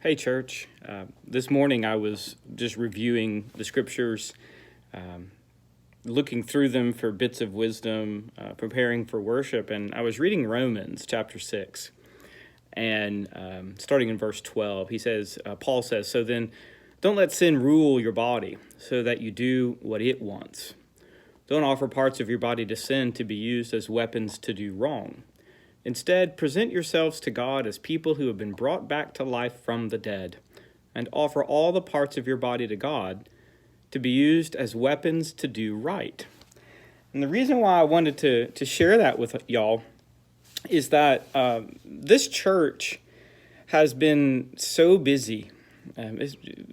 Hey, church. This morning I was just reviewing the scriptures, looking through them for bits of wisdom, preparing for worship, and I was reading Romans chapter 6. And starting in verse 12, Paul says, "So then, don't let sin rule your body so that you do what it wants. Don't offer parts of your body to sin to be used as weapons to do wrong. Instead, present yourselves to God as people who have been brought back to life from the dead, and offer all the parts of your body to God to be used as weapons to do right." And the reason why I wanted to share that with y'all is that this church has been so busy,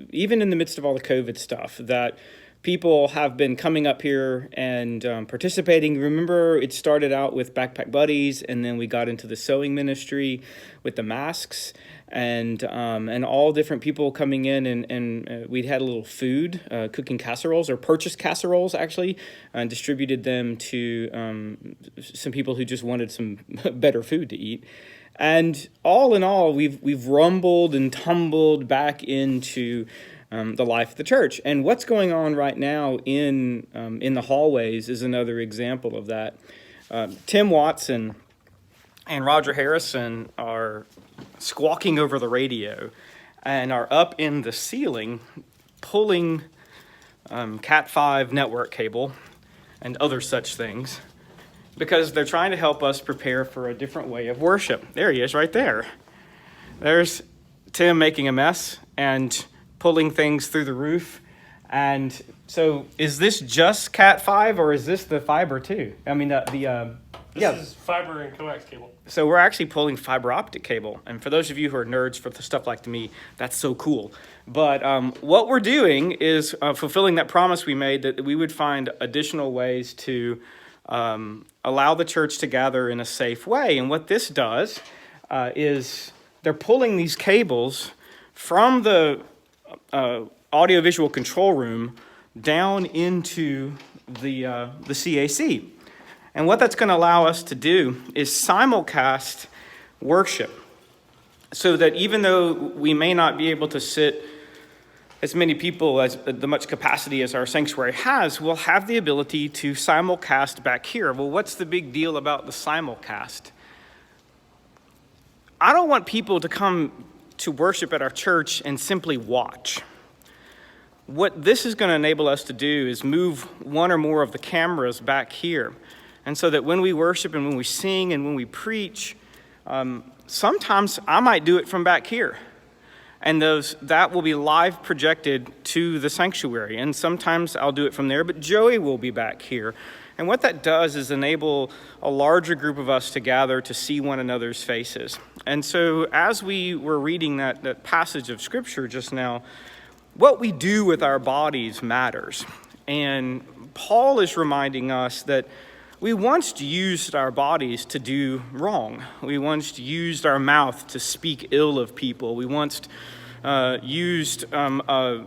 even in the midst of all the COVID stuff, that people have been coming up here and participating. Remember, it started out with Backpack Buddies, and then we got into the sewing ministry with the masks, and all different people coming in, and we had a little food, cooking casseroles, or purchased casseroles, actually, and distributed them to some people who just wanted some better food to eat. And all in all, we've rumbled and tumbled back into the life of the church. And what's going on right now in the hallways is another example of that. Tim Watson and Roger Harrison are squawking over the radio and are up in the ceiling pulling Cat5 network cable and other such things because they're trying to help us prepare for a different way of worship. There he is right there. There's Tim making a mess and pulling things through the roof. And so is this just Cat5 or is this the fiber too? I mean, This is fiber and coax cable. So we're actually pulling fiber optic cable. And for those of you who are nerds for the stuff like me, that's so cool. But what we're doing is fulfilling that promise we made that we would find additional ways to allow the church to gather in a safe way. And what this does is they're pulling these cables from the audiovisual control room down into the CAC. And what that's going to allow us to do is simulcast worship so that even though we may not be able to sit as many people as the much capacity as our sanctuary has, we'll have the ability to simulcast back here. Well, what's the big deal about the simulcast? I don't want people to come to worship at our church and simply watch. What this is going to enable us to do is move one or more of the cameras back here. And so that when we worship and when we sing and when we preach, sometimes I might do it from back here. And that will be live projected to the sanctuary. And sometimes I'll do it from there, but Joey will be back here. And what that does is enable a larger group of us to gather to see one another's faces. And so as we were reading that passage of Scripture just now, what we do with our bodies matters. And Paul is reminding us that we once used our bodies to do wrong. We once used our mouth to speak ill of people. We once used our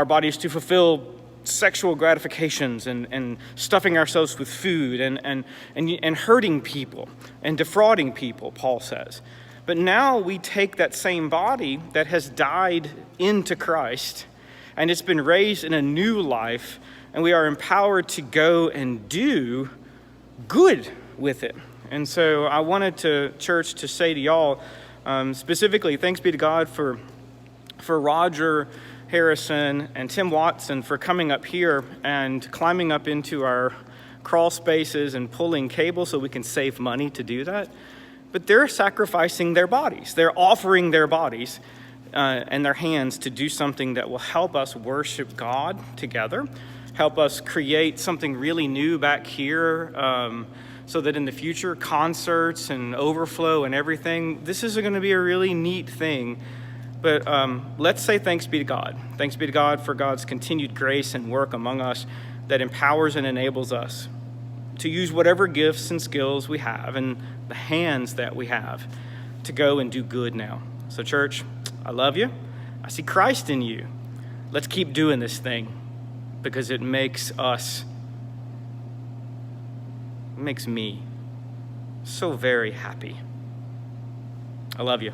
bodies to fulfill sexual gratifications and stuffing ourselves with food and hurting people and defrauding people, Paul says. But now we take that same body that has died into Christ and it's been raised in a new life, and we are empowered to go and do good with it. And so I wanted church to say to y'all, specifically, thanks be to God for Roger Harrison and Tim Watson for coming up here and climbing up into our crawl spaces and pulling cable so we can save money to do that. But they're sacrificing their bodies. They're offering their bodies and their hands to do something that will help us worship God together, help us create something really new back here so that in the future, concerts and overflow and everything, this is going to be a really neat thing. But let's say thanks be to God. Thanks be to God for God's continued grace and work among us that empowers and enables us to use whatever gifts and skills we have and the hands that we have to go and do good now. So church, I love you. I see Christ in you. Let's keep doing this thing because it makes me so very happy. I love you.